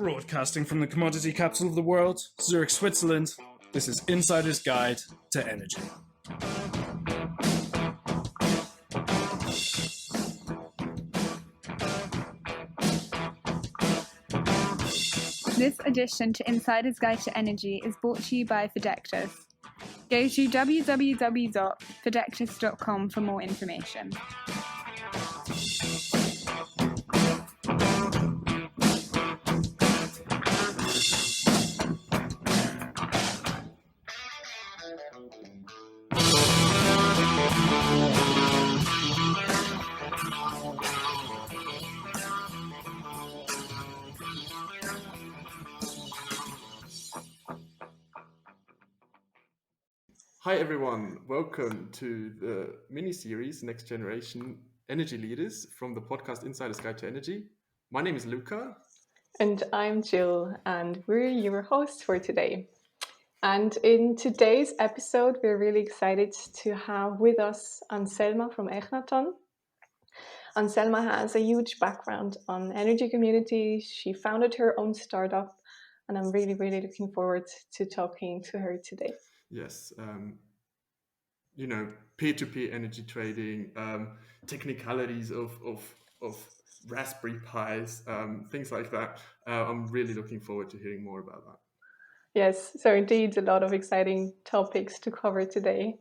Broadcasting from the commodity capital of the world, Zurich, Switzerland, this is Insider's Guide to Energy. This edition to Insider's Guide to Energy is brought to you by Fidectis. Go to www.fidectis.com for more information. Hi everyone, welcome to the mini-series Next Generation Energy Leaders from the podcast Insider's Guide to Energy. My name is Luca. And I'm Jill, and we're your hosts for today. And in today's episode, we're really excited to have with us Anselma from Exnaton. Anselma has a huge background on energy community. She founded her own startup, and I'm really looking forward to talking to her today. Yes, peer-to-peer energy trading, technicalities of Raspberry Pis, things like that. I'm really looking forward to hearing more about that. Yes, so indeed a lot of exciting topics to cover today.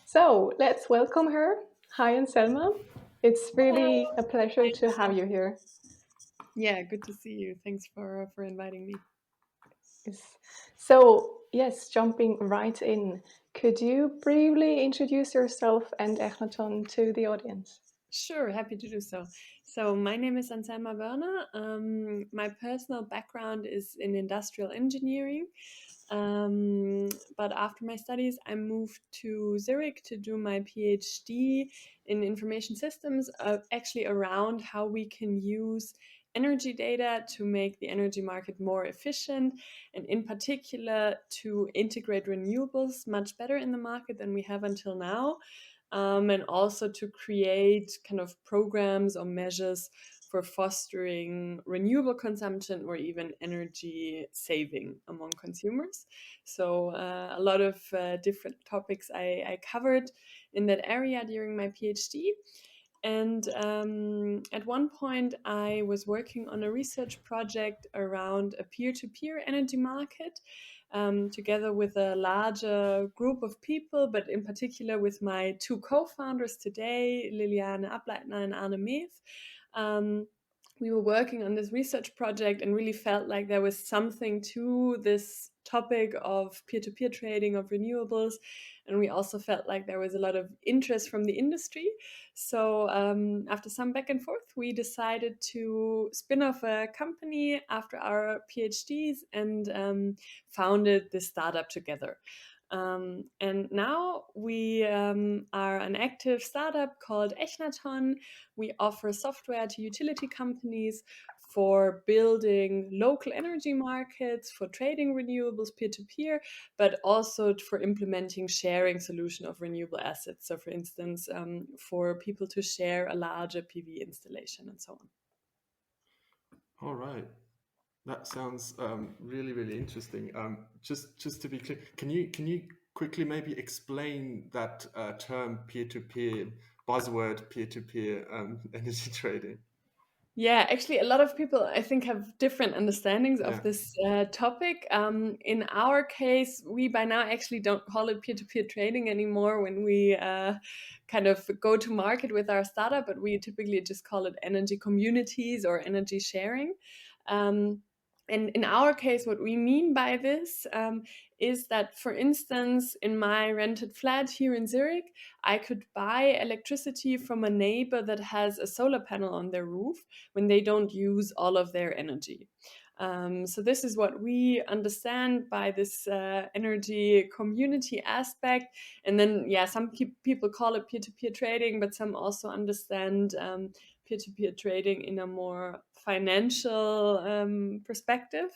So let's welcome her. Hi, Anselma. It's really a pleasure to have you here. Yeah, good to see you. Thanks for inviting me. Yes. So, yes, jumping right in, could you briefly introduce yourself and Exnaton to the audience? Sure, happy to do so. So my name is Anselma Wörner. My personal background is in industrial engineering. But after my studies, I moved to Zurich to do my PhD in information systems, actually around how we can use energy data to make the energy market more efficient, and in particular to integrate renewables much better in the market than we have until now. And also to create kind of programs or measures for fostering renewable consumption or even energy saving among consumers. So a lot of different topics I covered in that area during my PhD. And at one point, I was working on a research project around a peer-to-peer energy market, together with a larger group of people, but in particular with my two co-founders today, Liliane Ableitner and Arne Mees. We were working on this research project and really felt like there was something to this topic of peer-to-peer trading of renewables. And we also felt like there was a lot of interest from the industry. So after some back and forth, we decided to spin off a company after our PhDs and founded this startup together. And now we are an active startup called Exnaton. We offer software to utility companies for building local energy markets, for trading renewables peer-to-peer, but also for implementing sharing solution of renewable assets. So for instance, for people to share a larger PV installation and so on. All right. That sounds really interesting. Just to be clear, can you quickly maybe explain that term peer-to-peer, buzzword peer-to-peer energy trading? Yeah, actually, a lot of people, I think, have different understandings of this topic. In our case, we by now actually don't call it peer-to-peer trading anymore when we kind of go to market with our startup, but we typically just call it energy communities or energy sharing. And in our case, what we mean by this is that, for instance, in my rented flat here in Zurich, I could buy electricity from a neighbor that has a solar panel on their roof when they don't use all of their energy. So this is what we understand by this energy community aspect. And then, some people call it peer-to-peer trading, but some also understand peer-to-peer trading in a more financial perspective.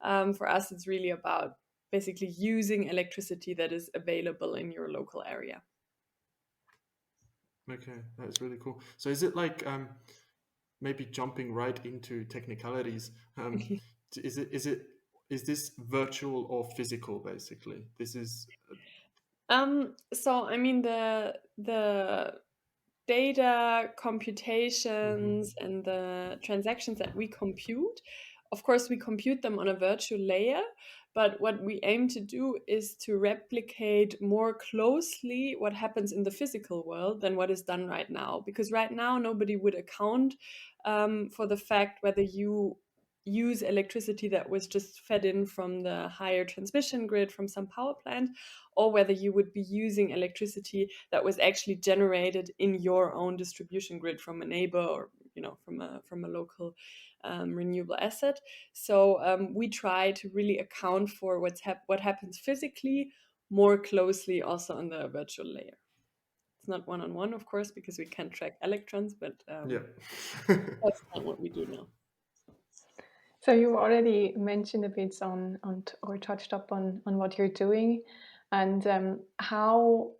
For us, it's really about basically using electricity that is available in your local area. Okay, that's really cool. So is it like maybe jumping right into technicalities? is this virtual or physical? Basically, this is. So I mean the data computations and the transactions that we compute, of course we compute them on a virtual layer, but what we aim to do is to replicate more closely what happens in the physical world than what is done right now, because right now nobody would account for the fact whether you use electricity that was just fed in from the higher transmission grid from some power plant, or whether you would be using electricity that was actually generated in your own distribution grid from a neighbor, or from a local renewable asset. So we try to really account for what happens physically more closely also on the virtual layer. It's not one-on-one, of course, because we can't track electrons, but that's not what we do now. So you already mentioned a bit or touched up on what you're doing, and how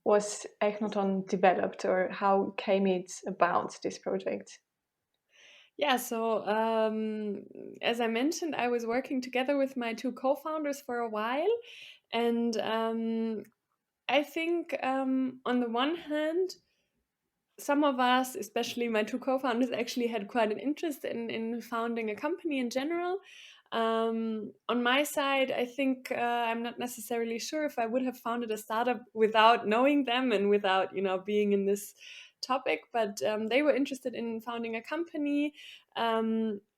was Exnaton developed, or how came it about, this project? Yeah, so as I mentioned, I was working together with my two co-founders for a while, and I think on the one hand, some of us, especially my two co-founders, actually had quite an interest in founding a company in general. On my side, I think I'm not necessarily sure if I would have founded a startup without knowing them and without, being in this topic, but they were interested in founding a company.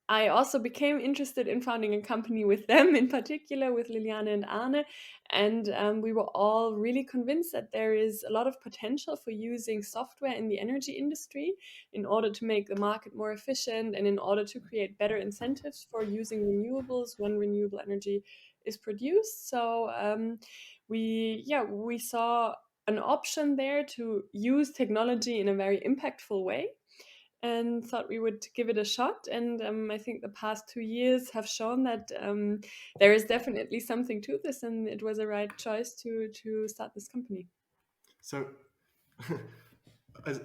I also became interested in founding a company with them, in particular with Liliane and Arne, and we were all really convinced that there is a lot of potential for using software in the energy industry in order to make the market more efficient and in order to create better incentives for using renewables when renewable energy is produced. So we saw an option there to use technology in a very impactful way, and thought we would give it a shot. And I think the past 2 years have shown that there is definitely something to this, and it was a right choice to start this company. So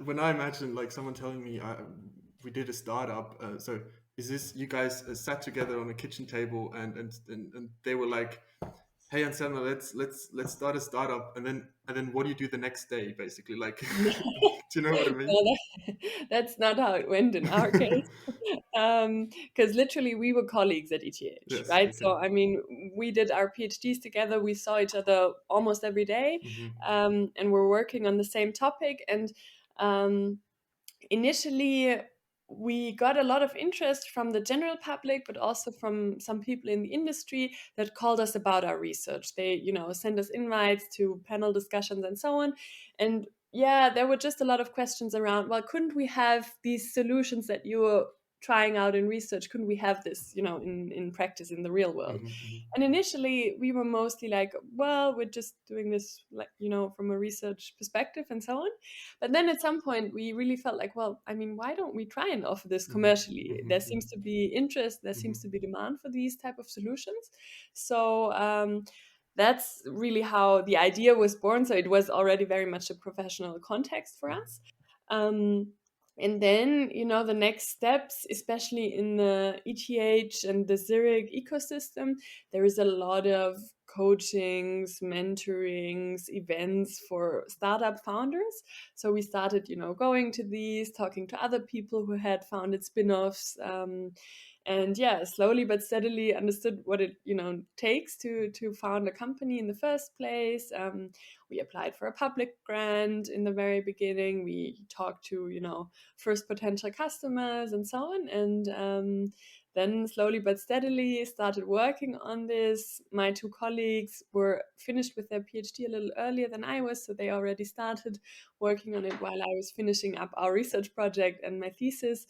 when I imagine like someone telling me we did a startup, so is this you guys sat together on a kitchen table and they were like, hey Anselma, let's start a startup, and then what do you do the next day, basically? Like, do you know what I mean? No, that's not how it went in our case, because literally we were colleagues at ETH, Yes, right? okay. So I mean, we did our PhDs together. We saw each other almost every day, and we're working on the same topic. And initially, we got a lot of interest from the general public, but also from some people in the industry that called us about our research. They, sent us invites to panel discussions and so on. And yeah, there were just a lot of questions around, well, couldn't we have these solutions that you were trying out in research? Couldn't we have this, in practice in the real world? And initially we were mostly like, well, we're just doing this, like, from a research perspective and so on. But then at some point we really felt like, well, I mean, why don't we try and offer this commercially? There seems to be interest, there seems to be demand for these type of solutions. So that's really how the idea was born. So it was already very much a professional context for us. And then, the next steps, especially in the ETH and the Zurich ecosystem, there is a lot of coachings, mentorings, events for startup founders. So we started, going to these, talking to other people who had founded spin-offs, and yeah, slowly but steadily understood what it takes to found a company in the first place. We applied for a public grant in the very beginning. We talked to first potential customers and so on, and then slowly but steadily started working on this. My two colleagues were finished with their PhD a little earlier than I was, so they already started working on it while I was finishing up our research project and my thesis.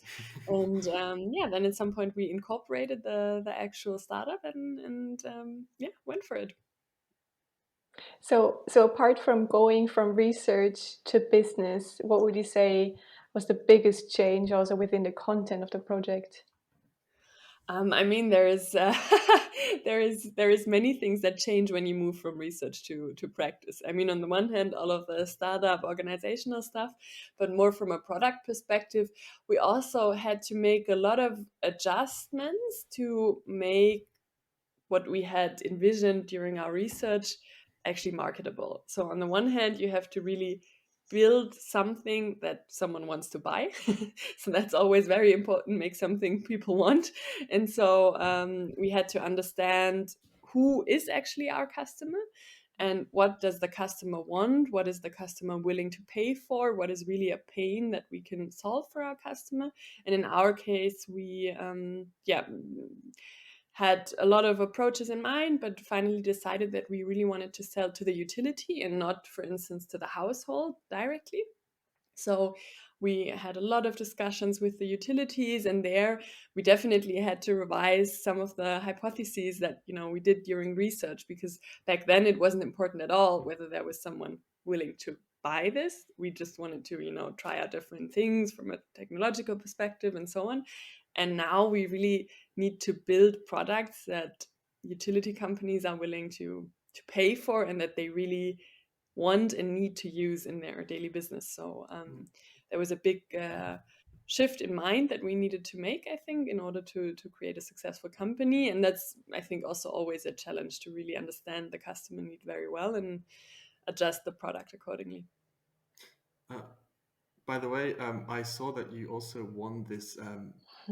And then at some point we incorporated the actual startup and went for it. So apart from going from research to business, what would you say was the biggest change also within the content of the project? I mean, there is there is many things that change when you move from research to practice. I mean, on the one hand, all of the startup organizational stuff, but more from a product perspective, we also had to make a lot of adjustments to make what we had envisioned during our research actually marketable. So on the one hand, you have to really build something that someone wants to buy. So that's always very important, make something people want. And so we had to understand who is actually our customer and what does the customer want, what is the customer willing to pay for, what is really a pain that we can solve for our customer. And in our case, we had a lot of approaches in mind, but finally decided that we really wanted to sell to the utility and not, for instance, to the household directly. So we had a lot of discussions with the utilities, and there we definitely had to revise some of the hypotheses that we did during research, because back then it wasn't important at all whether there was someone willing to buy this. We just wanted to try out different things from a technological perspective and so on. And now we really need to build products that utility companies are willing to pay for and that they really want and need to use in their daily business. So there was a big shift in mind that we needed to make, I think, in order to create a successful company. And that's, I think, also always a challenge to really understand the customer need very well and adjust the product accordingly. By the way, I saw that you also won this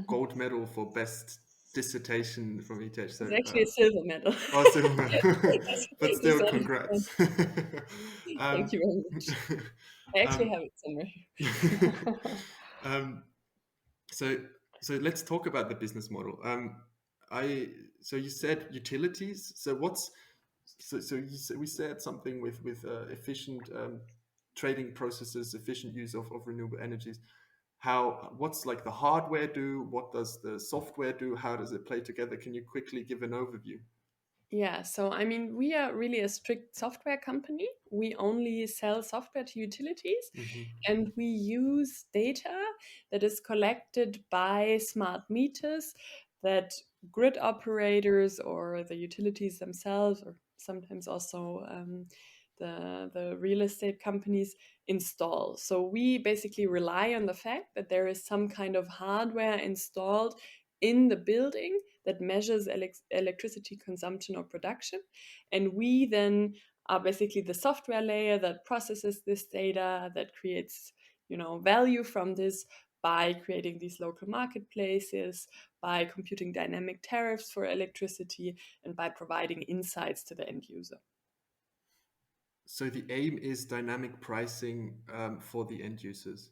gold medal for best dissertation from ETH. So, It's actually a silver medal. Oh, silver medal. But still, congrats. Thank you very much. I actually have it somewhere. So let's talk about the business model. So you said utilities. So we said something with efficient trading processes, efficient use of renewable energies. What's like the hardware do? What does the software do? How does it play together? Can you quickly give an overview? Yeah, so I mean, we are really a strict software company. We only sell software to utilities, and we use data that is collected by smart meters that grid operators or the utilities themselves, or sometimes also the real estate companies, install. So we basically rely on the fact that there is some kind of hardware installed in the building that measures electricity consumption or production. And we then are basically the software layer that processes this data, that creates value from this by creating these local marketplaces, by computing dynamic tariffs for electricity, and by providing insights to the end user. So the aim is dynamic pricing for the end users.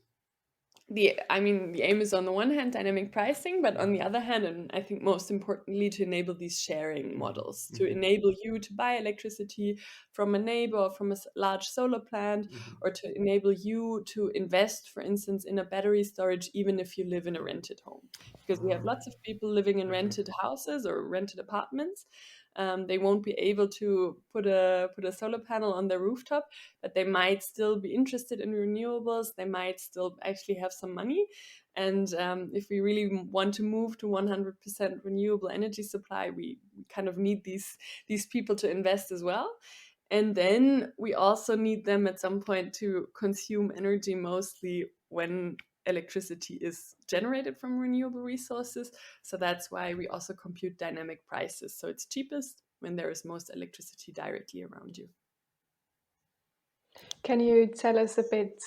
The aim is on the one hand dynamic pricing, but on the other hand, and I think most importantly, to enable these sharing models, to enable you to buy electricity from a neighbor or from a large solar plant, or to enable you to invest, for instance, in a battery storage, even if you live in a rented home. Because we have lots of people living in rented houses or rented apartments. They won't be able to put a solar panel on their rooftop, but they might still be interested in renewables. They might still actually have some money. And if we really want to move to 100% renewable energy supply, we kind of need these people to invest as well. And then we also need them at some point to consume energy, mostly when electricity is generated from renewable resources. So that's why we also compute dynamic prices. So it's cheapest when there is most electricity directly around you. Can you tell us a bit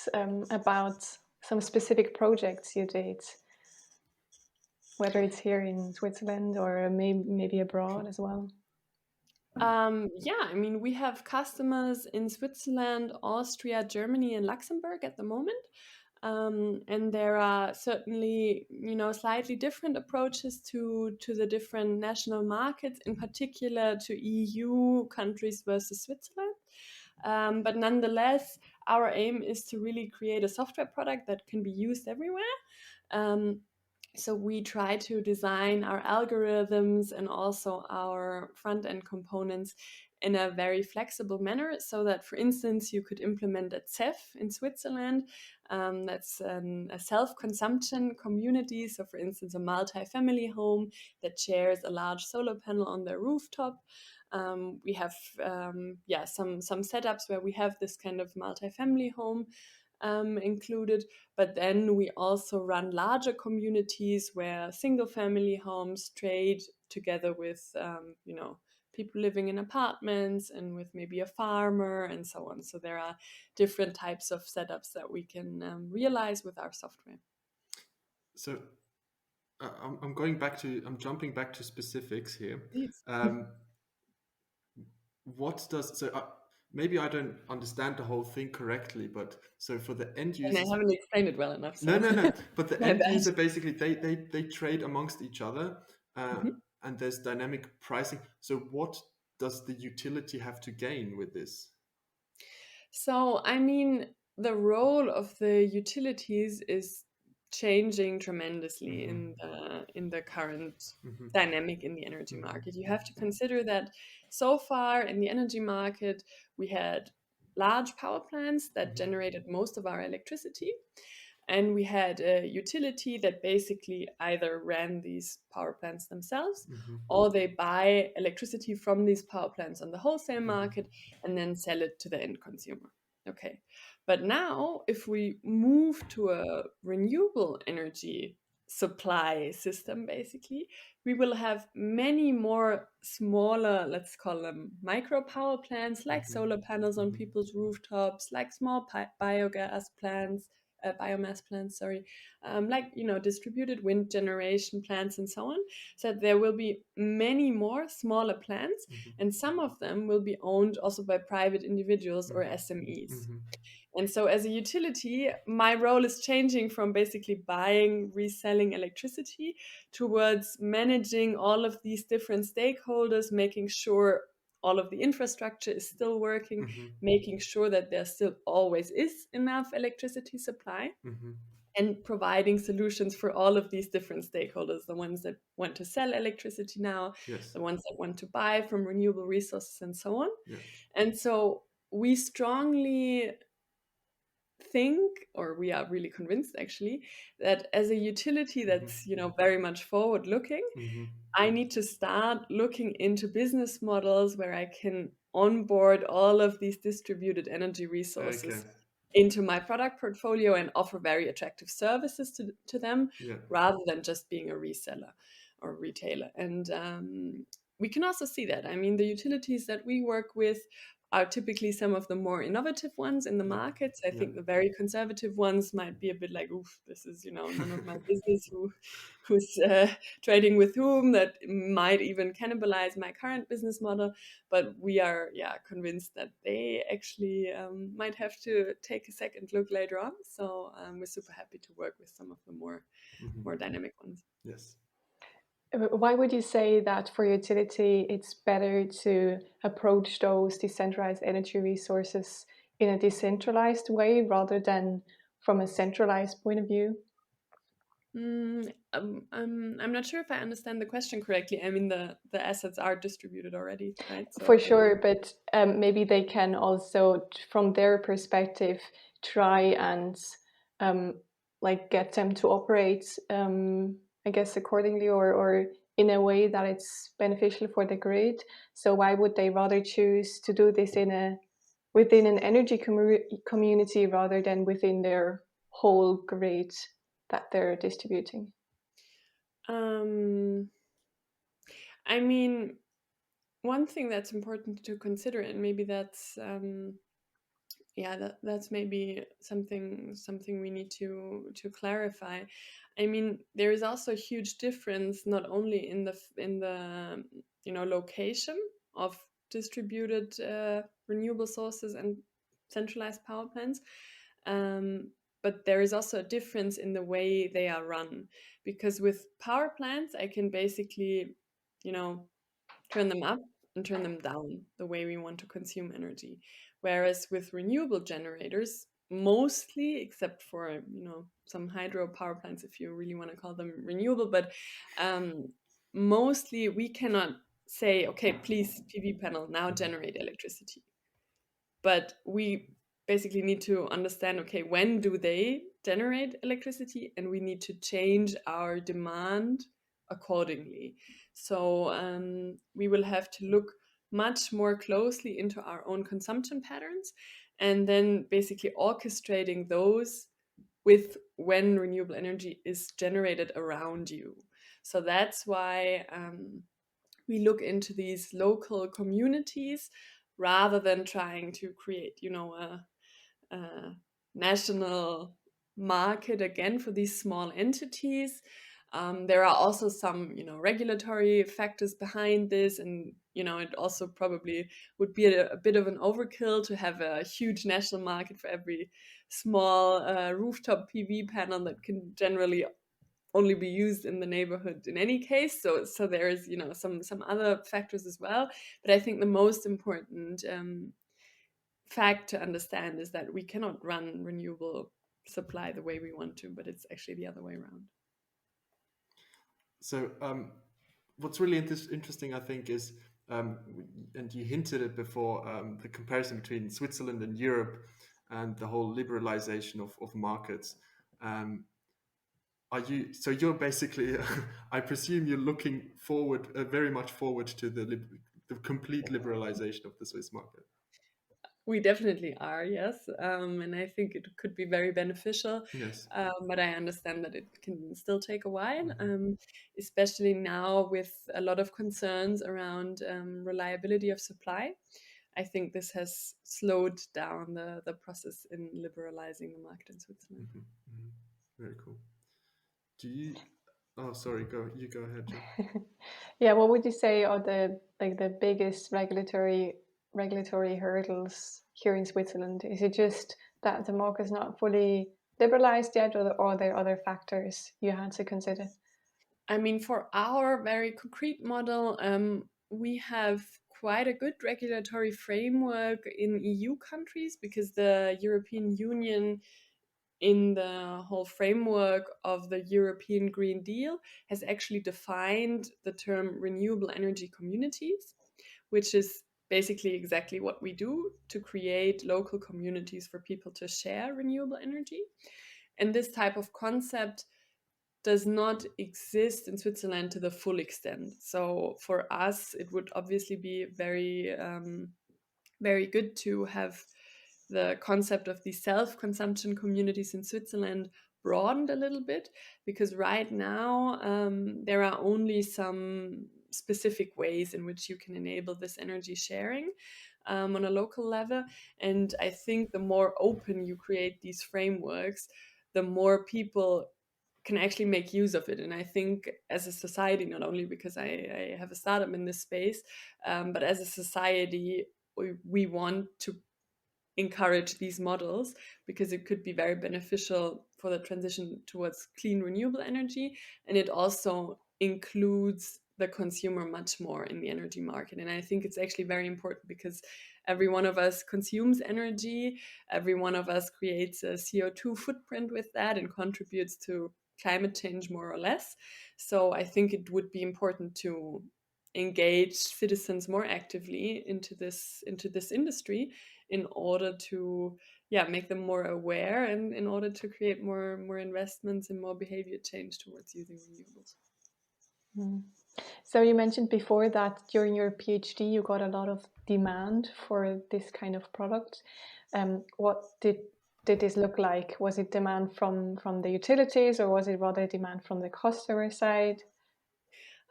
about some specific projects you did, whether it's here in Switzerland or maybe abroad as well? We have customers in Switzerland, Austria, Germany, and Luxembourg at the moment. And there are certainly, slightly different approaches to the different national markets, in particular to EU countries versus Switzerland. But nonetheless, our aim is to really create a software product that can be used everywhere. So we try to design our algorithms and also our front-end components in a very flexible manner, so that, for instance, you could implement a CEF in Switzerland. That's a self-consumption community. So, for instance, a multi-family home that shares a large solar panel on their rooftop. We have some setups where we have this kind of multi-family home included, but then we also run larger communities where single family homes trade together with people living in apartments and with maybe a farmer and so on. So there are different types of setups that we can realize with our software. So I'm jumping back to specifics here. Please. Maybe I don't understand the whole thing correctly, but so for the end And I users, haven't explained it well enough. So. no. But the My end bad. user, basically they trade amongst each other, and there's dynamic pricing. So what does the utility have to gain with this? So, I mean, the role of the utilities is changing tremendously in the current dynamic in the energy market. You have to consider that so far in the energy market, we had large power plants that generated most of our electricity. And we had a utility that basically either ran these power plants themselves, or they buy electricity from these power plants on the wholesale market and then sell it to the end consumer. Okay. But now, if we move to a renewable energy supply system, basically, we will have many more smaller, let's call them micro power plants, like solar panels on people's rooftops, like small biomass plants, like distributed wind generation plants and so on. So there will be many more smaller plants, and some of them will be owned also by private individuals or SMEs. And so as a utility, my role is changing from basically buying, reselling electricity towards managing all of these different stakeholders, making sure all of the infrastructure is still working, making sure that there still always is enough electricity supply, and providing solutions for all of these different stakeholders, the ones that want to sell electricity now, the ones that want to buy from renewable resources and so on. And so we strongly think, or we are really convinced actually, that as a utility that's very much forward looking, I need to start looking into business models where I can onboard all of these distributed energy resources into my product portfolio and offer very attractive services to them, rather than just being a reseller or retailer. And we can also see that. I mean, the utilities that we work with are typically some of the more innovative ones in the markets. I think the very conservative ones might be a bit like, oof, this is, none of my business who's trading with whom, that might even cannibalize my current business model. But we are, convinced that they actually might have to take a second look later on. So we're super happy to work with some of the more dynamic ones. Yes. Why would you say that for utility it's better to approach those decentralized energy resources in a decentralized way rather than from a centralized point of view? I'm not sure if I understand the question correctly. I mean, the assets are distributed already, right? So, for sure, but maybe they can also, from their perspective, try and get them to operate, I guess, accordingly or in a way that it's beneficial for the grid. So why would they rather choose to do this within an energy community rather than within their whole grid that they're distributing? I mean, one thing that's important to consider, and maybe that's that's maybe something we need to clarify. I mean, there is also a huge difference not only in the location of distributed renewable sources and centralized power plants, but there is also a difference in the way they are run, because with power plants I can basically turn them up and turn them down the way we want to consume energy. Whereas with renewable generators, mostly, except for some hydro power plants, if you really want to call them renewable, but mostly we cannot say, okay, please PV panel now generate electricity. But we basically need to understand, okay, when do they generate electricity, and we need to change our demand accordingly. So we will have to look much more closely into our own consumption patterns, and then basically orchestrating those with when renewable energy is generated around you. So that's why we look into these local communities rather than trying to create, a national market again for these small entities. There are also some, regulatory factors behind this, and it also probably would be a bit of an overkill to have a huge national market for every small rooftop PV panel that can generally only be used in the neighborhood in any case. So there is some other factors as well, but I think the most important fact to understand is that we cannot run renewable supply the way we want to, but it's actually the other way around. So what's really interesting, I think, is, and you hinted it before, the comparison between Switzerland and Europe and the whole liberalization of markets. You're basically, I presume you're looking forward, very much forward to the complete liberalization of the Swiss market. We definitely are, yes. And I think it could be very beneficial. Yes. But I understand that it can still take a while, especially now with a lot of concerns around reliability of supply. I think this has slowed down the process in liberalizing the market in Switzerland. Very cool. Oh, sorry, you go ahead, Jo. Yeah, what would you say are the biggest regulatory hurdles here in Switzerland? Is it just that the market is not fully liberalized yet, or are there other factors you had to consider? I mean, for our very concrete model, we have quite a good regulatory framework in EU countries, because the European Union, in the whole framework of the European Green Deal, has actually defined the term renewable energy communities, which is basically exactly what we do to create local communities for people to share renewable energy. And this type of concept does not exist in Switzerland to the full extent. So for us, it would obviously be very, very good to have the concept of the self-consumption communities in Switzerland broadened a little bit, because right now there are only some specific ways in which you can enable this energy sharing on a local level. And I think the more open you create these frameworks, the more people can actually make use of it. And I think as a society, not only because I have a startup in this space, but as a society, we want to encourage these models, because it could be very beneficial for the transition towards clean renewable energy. And it also includes the consumer much more in the energy market. And I think it's actually very important, because every one of us consumes energy, every one of us creates a CO2 footprint with that and contributes to climate change more or less. So I think it would be important to engage citizens more actively into this industry, in order to make them more aware, and in order to create more investments and more behavior change towards using renewables. So you mentioned before that during your PhD you got a lot of demand for this kind of product. What did this look like? Was it demand from the utilities, or was it rather demand from the customer side?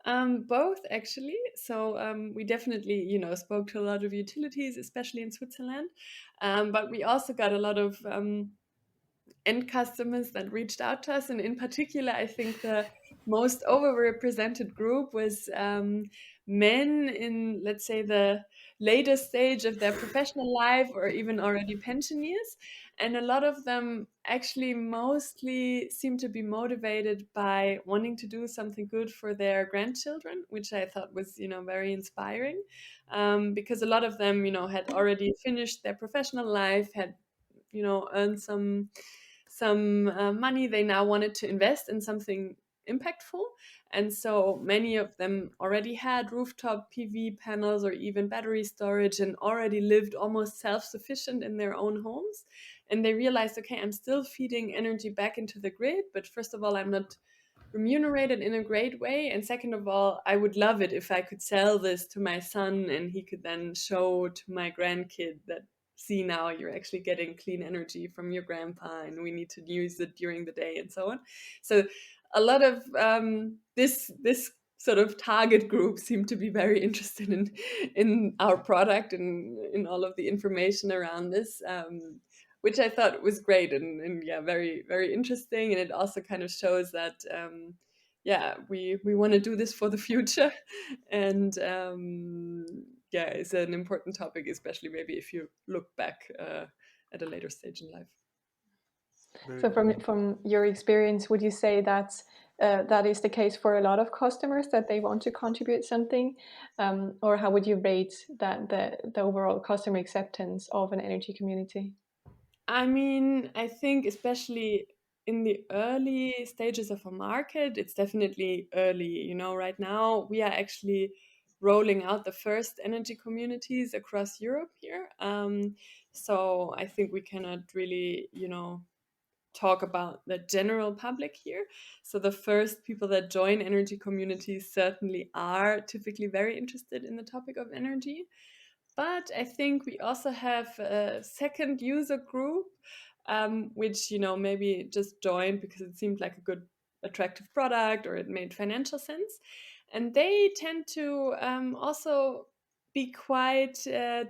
Both, actually. So we definitely, spoke to a lot of utilities, especially in Switzerland. But we also got a lot of end customers that reached out to us. And in particular, I think the most overrepresented group was men in, let's say, the later stage of their professional life, or even already pensioners. And a lot of them actually mostly seem to be motivated by wanting to do something good for their grandchildren, which I thought was, very inspiring, because a lot of them, had already finished their professional life, had earn some money, they now wanted to invest in something impactful. And so many of them already had rooftop PV panels or even battery storage and already lived almost self-sufficient in their own homes. And they realized, okay, I'm still feeding energy back into the grid, but first of all, I'm not remunerated in a great way. And second of all, I would love it if I could sell this to my son and he could then show to my grandkid that, see, now you're actually getting clean energy from your grandpa and we need to use it during the day and so on. So a lot of this sort of target group seemed to be very interested in our product and in all of the information around this, which I thought was great and yeah, very, very interesting. And it also kind of shows that yeah, we want to do this for the future. And yeah, it's an important topic, especially maybe if you look back at a later stage in life. So from your experience, would you say that that is the case for a lot of customers, that they want to contribute something, or how would you rate that the overall customer acceptance of an energy community? I mean, I think especially in the early stages of a market, it's definitely early. Right now we are actually rolling out the first energy communities across Europe here. So I think we cannot really, talk about the general public here. So the first people that join energy communities certainly are typically very interested in the topic of energy. But I think we also have a second user group, which, maybe just joined because it seemed like a good, attractive product or it made financial sense. And they tend to also be quite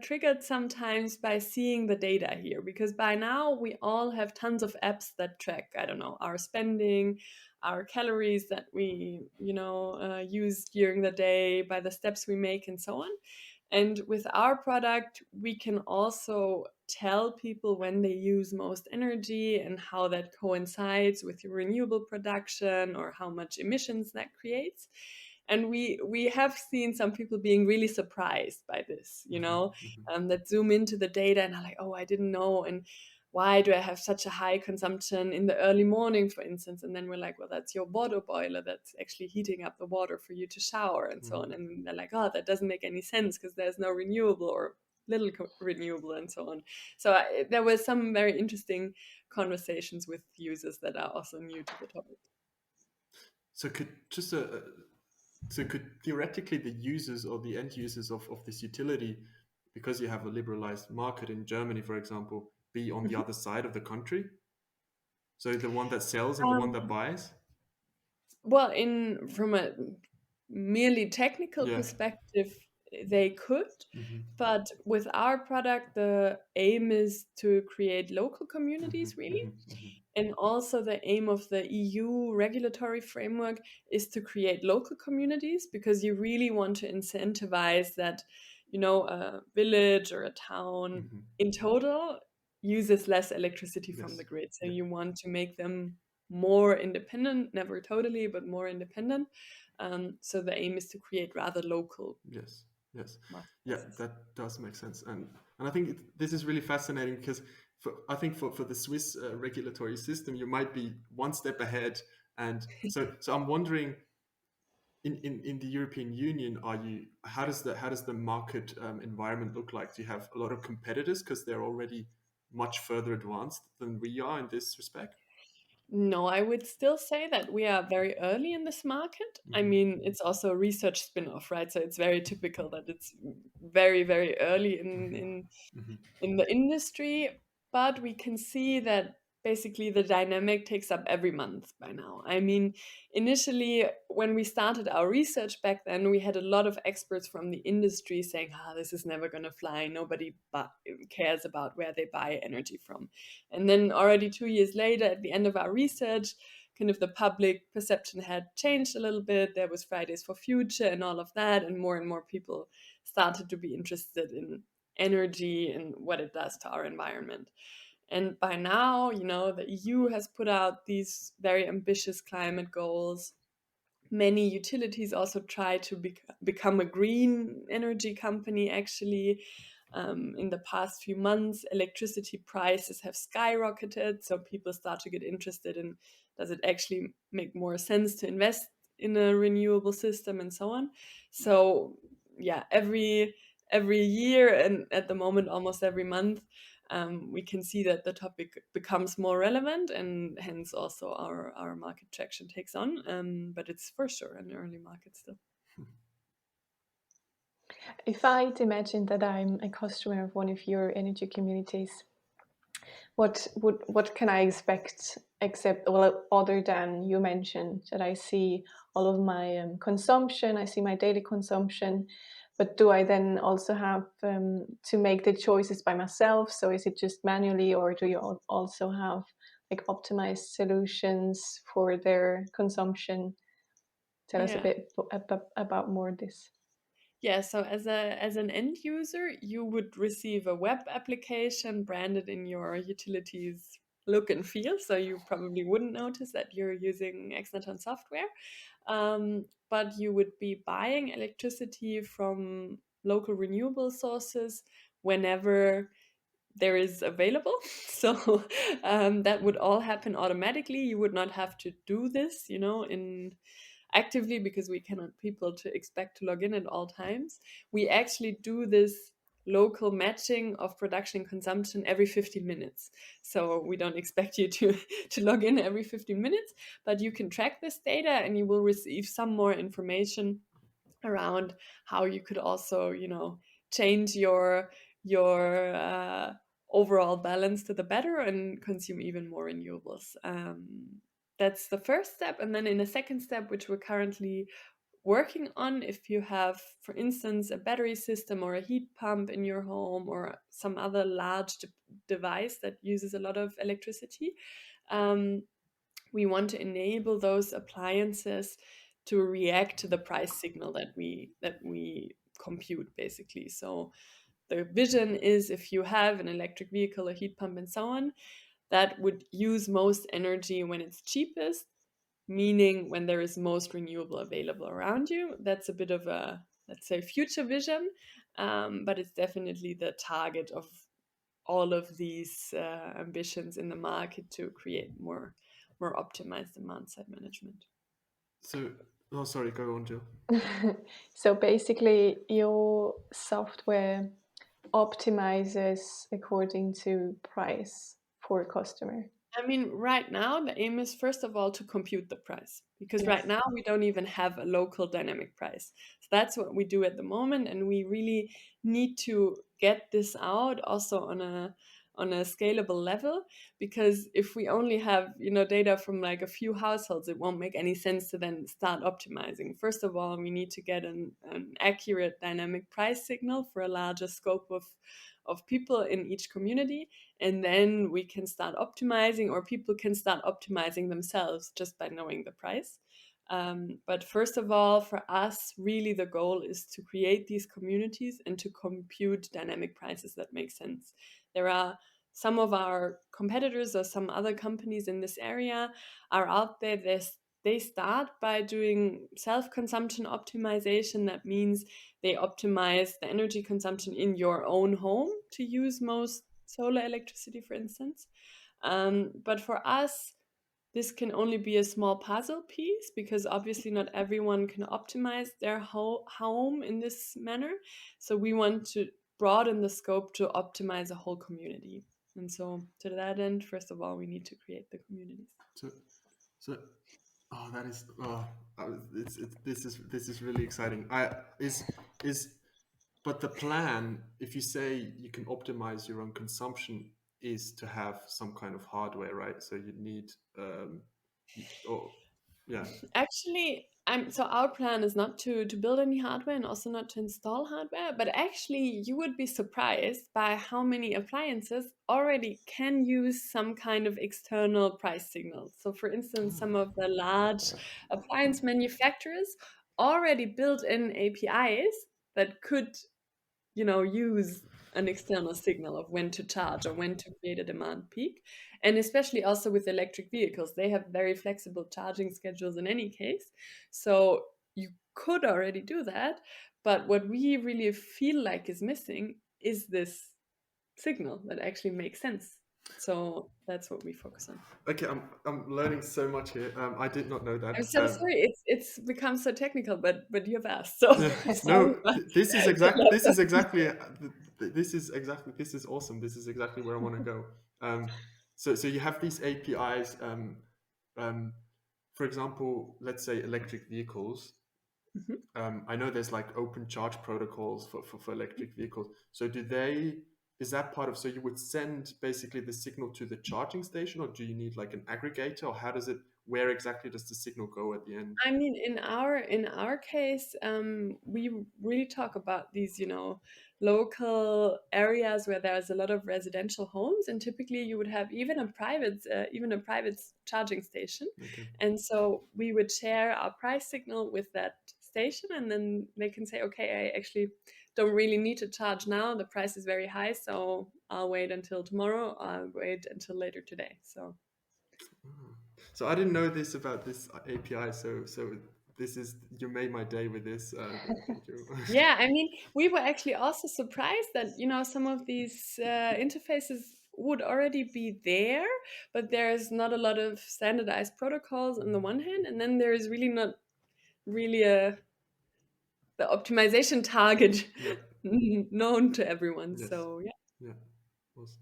triggered sometimes by seeing the data here, because by now we all have tons of apps that track, I don't know, our spending, our calories that we, use during the day, by the steps we make and so on. And with our product, we can also tell people when they use most energy and how that coincides with your renewable production or how much emissions that creates. And we have seen some people being really surprised by this, that zoom into the data and are like, oh, I didn't know. And why do I have such a high consumption in the early morning, for instance? And then we're like, well, that's your water boiler that's actually heating up the water for you to shower and so on. And they're like, oh, that doesn't make any sense because there's no renewable or little renewable and so on. So there were some very interesting conversations with users that are also new to the topic. So could theoretically the users or the end users of this utility, because you have a liberalized market in Germany, for example, be on the other side of the country? So the one that sells and the one that buys? Well, from a merely technical perspective, they could. But with our product, the aim is to create local communities, really. And also the aim of the EU regulatory framework is to create local communities, because you really want to incentivize that, a village or a town in total uses less electricity from the grid. So you want to make them more independent, never totally, but more independent. So the aim is to create rather local. Yes. Yeah, that does make sense. And I think this is really fascinating, because I think for the Swiss regulatory system, you might be one step ahead. And so I'm wondering, in the European Union, how does the market environment look like? Do you have a lot of competitors because they're already much further advanced than we are in this respect? No, I would still say that we are very early in this market. I mean, it's also a research spin-off, right? So it's very typical that it's very, very early in the industry. But we can see that basically the dynamic takes up every month by now. I mean, initially, when we started our research back then, we had a lot of experts from the industry saying, this is never going to fly. Nobody cares about where they buy energy from. And then already 2 years later, at the end of our research, kind of the public perception had changed a little bit. There was Fridays for Future and all of that. And more people started to be interested in energy and what it does to our environment. And by now, the EU has put out these very ambitious climate goals. Many utilities also try to become a green energy company, actually. In the past few months, electricity prices have skyrocketed, so people start to get interested in, does it actually make more sense to invest in a renewable system and so on. So yeah, every year, and at the moment almost every month, we can see that the topic becomes more relevant, and hence also our market traction takes on. But it's for sure an early market still. If I'd imagine that I'm a customer of one of your energy communities, what can I expect, except, well, other than you mentioned that I see all of my consumption, I see my daily consumption, but do I then also have to make the choices by myself? So is it just manually, or do you also have like optimized solutions for their consumption? Tell us a Yeah. bit about more of this. Yeah, so as an end user, you would receive a web application branded in your utilities look and feel. So you probably wouldn't notice that you're using Exnaton software, but you would be buying electricity from local renewable sources whenever there is available. So that would all happen automatically. You would not have to do this, in actively, because we cannot people to expect to log in at all times. We actually do this local matching of production and consumption every 15 minutes. So we don't expect you to log in every 15 minutes, but you can track this data and you will receive some more information around how you could also, change your overall balance to the better and consume even more renewables. That's the first step. And then in a second step, which we're currently working on, if you have, for instance, a battery system or a heat pump in your home or some other large device that uses a lot of electricity, we want to enable those appliances to react to the price signal that we compute, basically. So the vision is, if you have an electric vehicle, a heat pump, and so on, that would use most energy when it's cheapest, meaning when there is most renewable available around you. That's a bit of a, let's say, future vision, but it's definitely the target of all of these ambitions in the market to create more optimized demand side management. So, oh, sorry, go on, Jill. So basically, your software optimizes according to price for a customer. I mean, right now, the aim is, first of all, to compute the price, because Yes. right now we don't even have a local dynamic price. So that's what we do at the moment, and we really need to get this out also on a scalable level, because if we only have data from like a few households, it won't make any sense to then start optimizing. First of all, we need to get an accurate dynamic price signal for a larger scope of people in each community, and then we can start optimizing, or people can start optimizing themselves just by knowing the price. But first of all, for us, really the goal is to create these communities and to compute dynamic prices that make sense. There are some of our competitors or some other companies in this area are out there. They start by doing self-consumption optimization. That means they optimize the energy consumption in your own home to use most solar electricity, for instance. But for us, this can only be a small puzzle piece, because obviously not everyone can optimize their home in this manner. So we want to broaden the scope to optimize a whole community. And so to that end, first of all, we need to create the communities. So, oh, that is, this is really exciting. But the plan, if you say you can optimize your own consumption, is to have some kind of hardware, right? So you need, yeah. Actually, so our plan is not to build any hardware and also not to install hardware, but actually you would be surprised by how many appliances already can use some kind of external price signal. So for instance, some of the large appliance manufacturers already built in APIs that could use an external signal of when to charge or when to create a demand peak. And especially also with electric vehicles, they have very flexible charging schedules in any case. So you could already do that. But what we really feel like is missing is this signal that actually makes sense? So that's what we focus on. Okay, I'm learning so much here. I did not know that. I'm so sorry, it's become so technical, but you have asked, so sorry. No, this is awesome. This is exactly where I want to go. So you have these APIs. For example, let's say electric vehicles. I know there's like open charge protocols for electric vehicles. So is that part of, so you would send basically the signal to the charging station, or do you need like an aggregator, or where exactly does the signal go at the end? I mean, in our case, we really talk about these, local areas where there's a lot of residential homes, and typically you would have even a private charging station, Okay. and so we would share our price signal with that station, and then they can say, okay, I actually don't really need to charge now. The price is very high, so I'll wait until tomorrow. I'll wait until later today. So I didn't know this about this API. So you made my day with this. Thank you. Yeah, I mean, we were actually also surprised that, some of these interfaces would already be there, but there's not a lot of standardized protocols on the one hand, and then there is really not really the optimization target known to everyone. Yes. So yeah. Yeah. Awesome.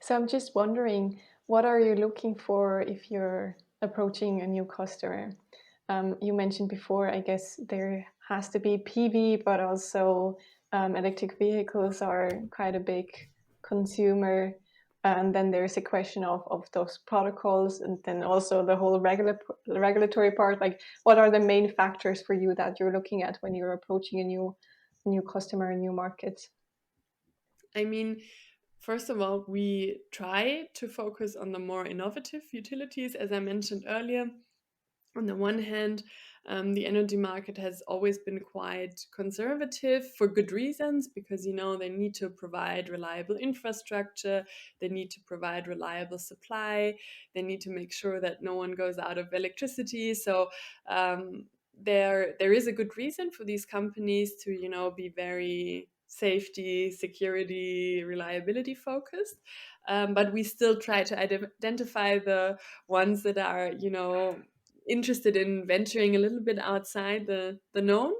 So I'm just wondering, what are you looking for if you're approaching a new customer? You mentioned before, I guess there has to be PV, but also electric vehicles are quite a big consumer. And then there's a question of those protocols, and then also the whole regulatory part. Like, what are the main factors for you that you're looking at when you're approaching a new customer, a new market? I mean, first of all, we try to focus on the more innovative utilities, as I mentioned earlier. On the one hand, the energy market has always been quite conservative for good reasons, because they need to provide reliable infrastructure, they need to provide reliable supply, they need to make sure that no one goes out of electricity. So there is a good reason for these companies to be very safety, security, reliability focused. But we still try to identify the ones that are interested in venturing a little bit outside the known.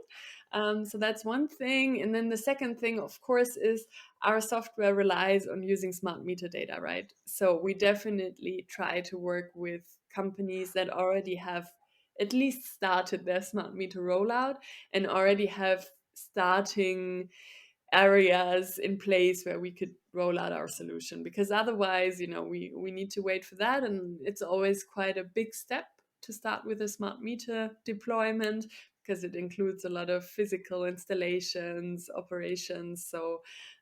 So that's one thing. And then the second thing, of course, is our software relies on using smart meter data, right? So we definitely try to work with companies that already have at least started their smart meter rollout and already have starting areas in place where we could roll out our solution, because otherwise we need to wait for that, and it's always quite a big step to start with a smart meter deployment, because it includes a lot of physical installations, operations. So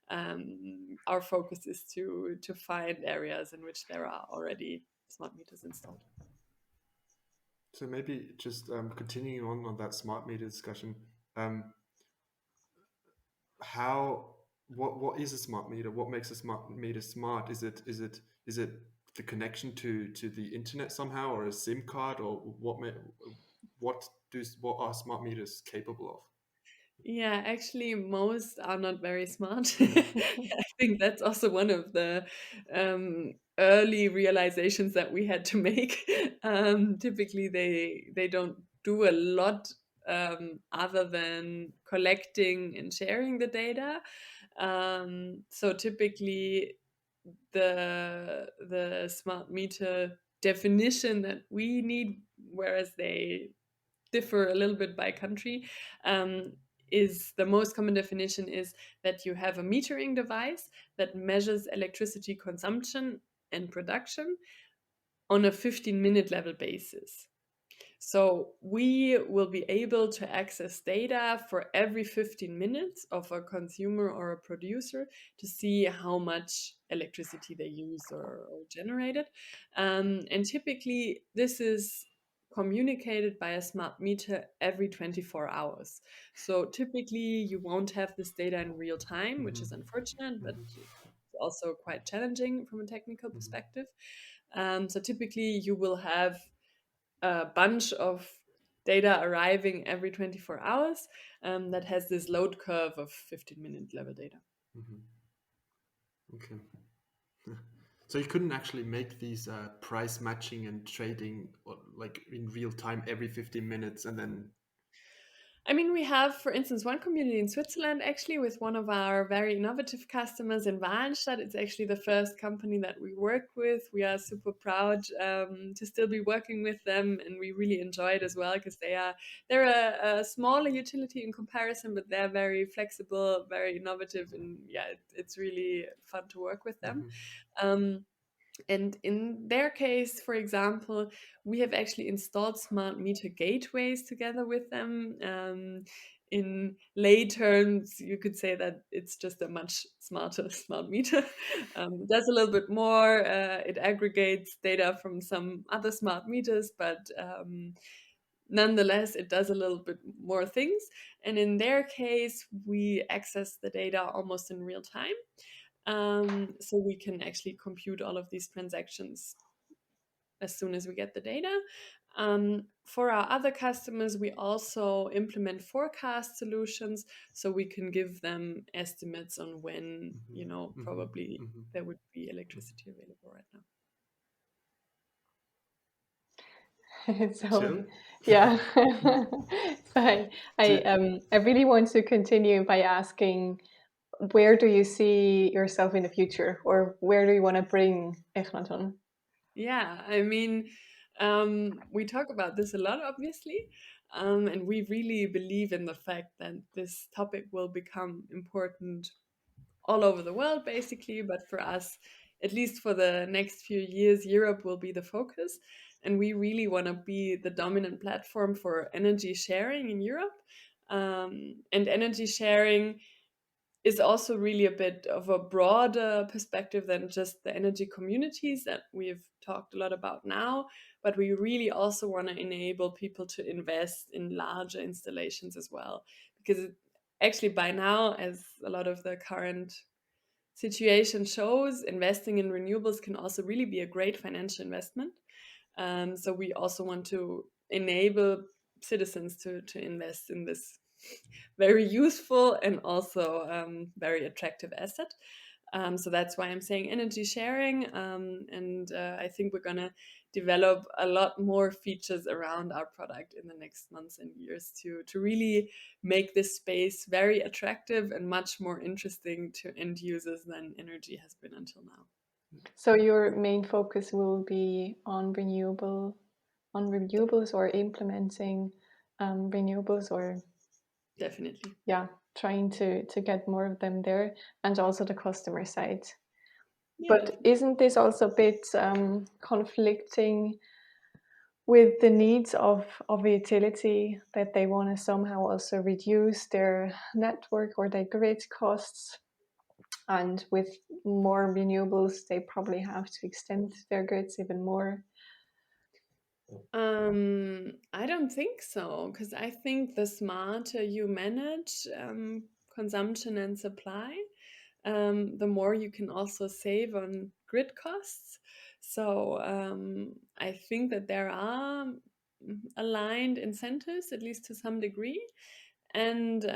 our focus is to find areas in which there are already smart meters installed. So maybe just continuing on that smart meter discussion, what is a smart meter? What makes a smart meter smart? Is it the connection to the internet somehow, or a SIM card, or what are smart meters capable of? Yeah, actually, most are not very smart. I think that's also one of the early realizations that we had to make. Typically, they don't do a lot other than collecting and sharing the data. So typically, the smart meter definition that we need, whereas they differ a little bit by country, is the most common definition is that you have a metering device that measures electricity consumption and production on a 15-minute level basis. So we will be able to access data for every 15 minutes of a consumer or a producer to see how much electricity they use or generated. And typically this is communicated by a smart meter every 24 hours. So typically you won't have this data in real time, which is unfortunate, but it's also quite challenging from a technical perspective. So typically you will have a bunch of data arriving every 24 hours that has this load curve of 15-minute level data. Okay. So you couldn't actually make these price matching and trading like in real time every 15 minutes and then. I mean, we have, for instance, one community in Switzerland actually with one of our very innovative customers in Wallenstadt. It's actually the first company that we work with. We are super proud to still be working with them, and we really enjoy it as well because they're a smaller utility in comparison, but they're very flexible, very innovative, and yeah, it's really fun to work with them. Um, And in their case, for example, we have actually installed smart meter gateways together with them. In lay terms, you could say that it's just a much smarter smart meter. Does a little bit more. It aggregates data from some other smart meters, but nonetheless, it does a little bit more things. And in their case, we access the data almost in real time. So we can actually compute all of these transactions as soon as we get the data. For our other customers, we also implement forecast solutions, so we can give them estimates on when, probably there would be electricity available right now. So yeah, so I really want to continue by asking, where do you see yourself in the future, or where do you want to bring Exnaton? Yeah, I mean, we talk about this a lot, obviously, and we really believe in the fact that this topic will become important all over the world, basically. But for us, at least for the next few years, Europe will be the focus. And we really want to be the dominant platform for energy sharing in Europe. And energy sharing is also really a bit of a broader perspective than just the energy communities that we've talked a lot about now. But we really also want to enable people to invest in larger installations as well. Because actually, by now, as a lot of the current situation shows, investing in renewables can also really be a great financial investment. So we also want to enable citizens to invest in this very useful and also very attractive asset. So that's why I'm saying energy sharing. And I think we're going to develop a lot more features around our product in the next months and years to really make this space very attractive and much more interesting to end users than energy has been until now. So your main focus will be on renewables, or implementing renewables, or Definitely. yeah, trying to get more of them there, and also the customer side. Yeah, But definitely. isn't this also a bit conflicting with the needs of a utility, that they want to somehow also reduce their network or their grid costs? And with more renewables, they probably have to extend their grids even more. I don't think so, because I think the smarter you manage consumption and supply, the more you can also save on grid costs. So I think that there are aligned incentives, at least to some degree. And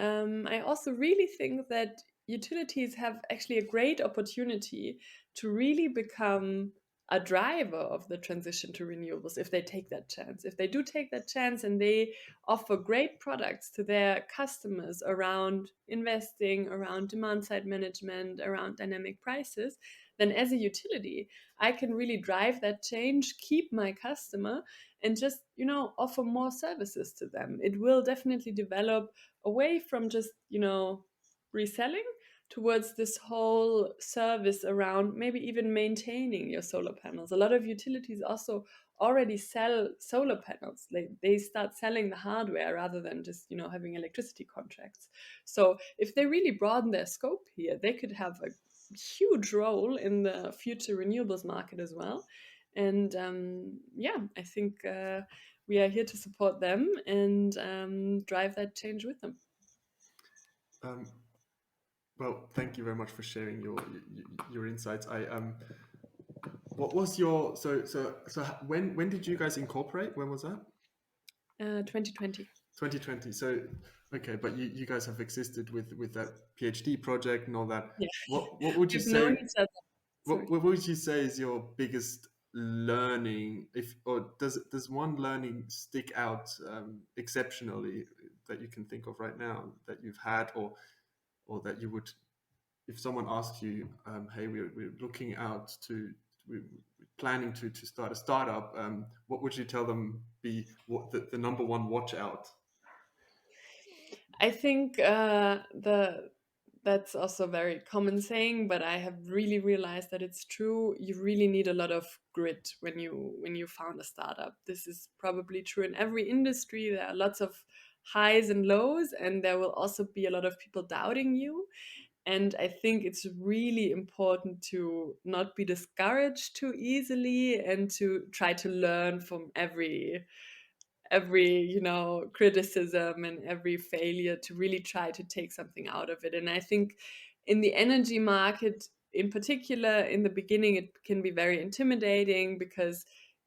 I also really think that utilities have actually a great opportunity to really become a driver of the transition to renewables if they take that chance. If they do take that chance and they offer great products to their customers around investing, around demand side management, around dynamic prices, then as a utility, I can really drive that change, keep my customer, and just, offer more services to them. It will definitely develop away from just, reselling towards this whole service around maybe even maintaining your solar panels. A lot of utilities also already sell solar panels. They start selling the hardware rather than just, having electricity contracts. So if they really broaden their scope here, they could have a huge role in the future renewables market as well. And I think we are here to support them and drive that change with them. Well, thank you very much for sharing your insights. What was your so when did you guys incorporate? When was that? 2020. 2020. So, okay, but you guys have existed with that PhD project and all that. Yeah. What would you We've known say? each other. Sorry. What would you say is your biggest learning? If or does one learning stick out exceptionally that you can think of right now that you've had, or that you would, if someone asks you, hey, we're looking out to we're planning to start a startup, what would you tell them be what the number one watch out? I think that's also a very common saying, but I have really realized that it's true. You really need a lot of grit when you found a startup. This is probably true in every industry. There are lots of highs and lows, and there will also be a lot of people doubting you. And I think it's really important to not be discouraged too easily and to try to learn from every criticism and every failure, to really try to take something out of it. And I think in the energy market in particular, in the beginning, it can be very intimidating because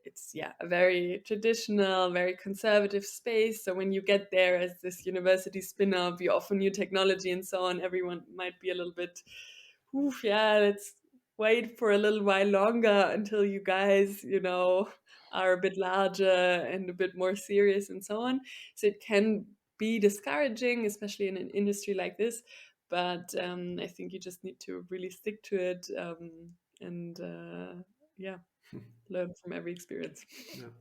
it's a very traditional, very conservative space. So when you get there as this university spin-off, you offer new technology and so on, everyone might be a little bit, oof, yeah, let's wait for a little while longer until you guys are a bit larger and a bit more serious and so on. So it can be discouraging, especially in an industry like this. But I think you just need to really stick to it, and learn from every experience. Yeah,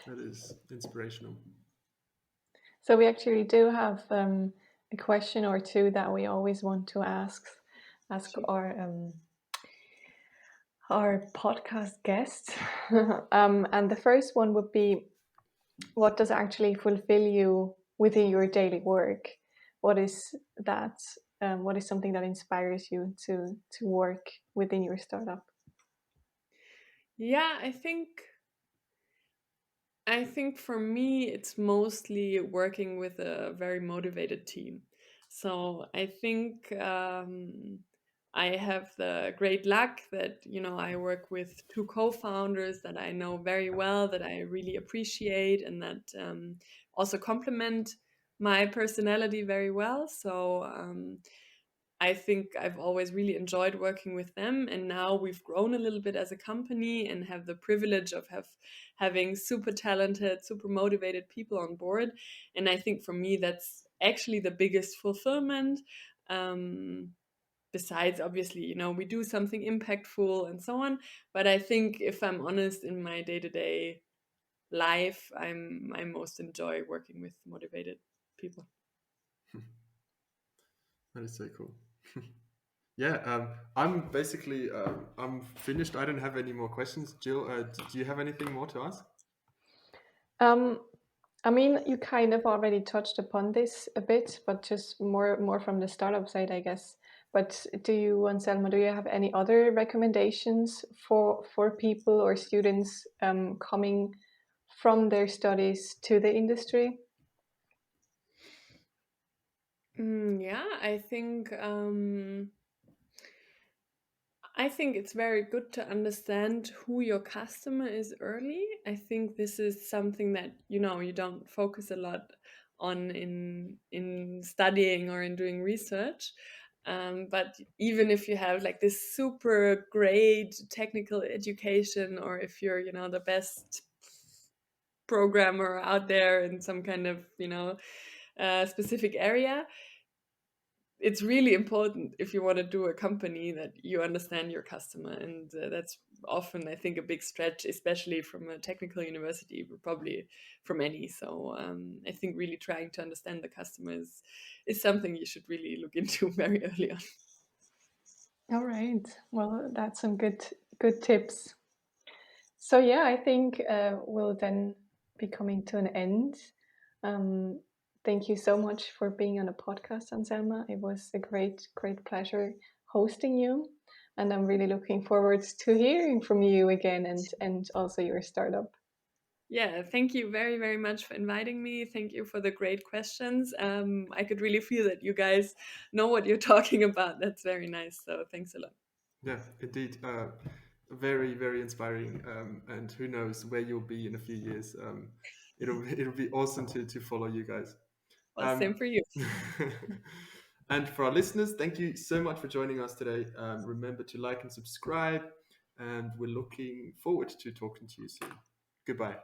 that is inspirational. So we actually do have a question or two that we always want to ask our podcast guests. And the first one would be, what does actually fulfill you within your daily work? What is that? What is something that inspires you to work within your startup? Yeah, I think for me, it's mostly working with a very motivated team. So I think I have the great luck that, I work with two co-founders that I know very well, that I really appreciate, and that also complement my personality very well. So I think I've always really enjoyed working with them, and now we've grown a little bit as a company and have the privilege of having super talented, super motivated people on board. And I think for me, that's actually the biggest fulfillment. Besides, obviously, we do something impactful and so on. But I think, if I'm honest, in my day-to-day life, I most enjoy working with motivated people. That is so cool. Yeah, I'm basically I'm finished. I don't have any more questions. Jill, do you have anything more to ask? I mean, you kind of already touched upon this a bit, but just more from the startup side, I guess. But Anselma, do you have any other recommendations for people or students coming from their studies to the industry? Yeah, I think it's very good to understand who your customer is early. I think this is something that you don't focus a lot on in studying or in doing research. But even if you have like this super great technical education, or if you're the best programmer out there in some kind of specific area, it's really important, if you want to do a company, that you understand your customer. And that's often, I think, a big stretch, especially from a technical university, but probably from any. So I think really trying to understand the customer is something you should really look into very early on. All right. Well, that's some good tips. So yeah, I think we'll then be coming to an end. Thank you so much for being on the podcast, Anselma. It was a great pleasure hosting you, and I'm really looking forward to hearing from you again, and also your startup. Yeah, thank you very, very much for inviting me. Thank you for the great questions. I could really feel that you guys know what you're talking about. That's very nice. So thanks a lot. Yeah, indeed. Very, very inspiring. And who knows where you'll be in a few years. it'll be awesome to follow you guys. Well, same for you. And for our listeners, thank you so much for joining us today. Remember to like and subscribe, and we're looking forward to talking to you soon. Goodbye.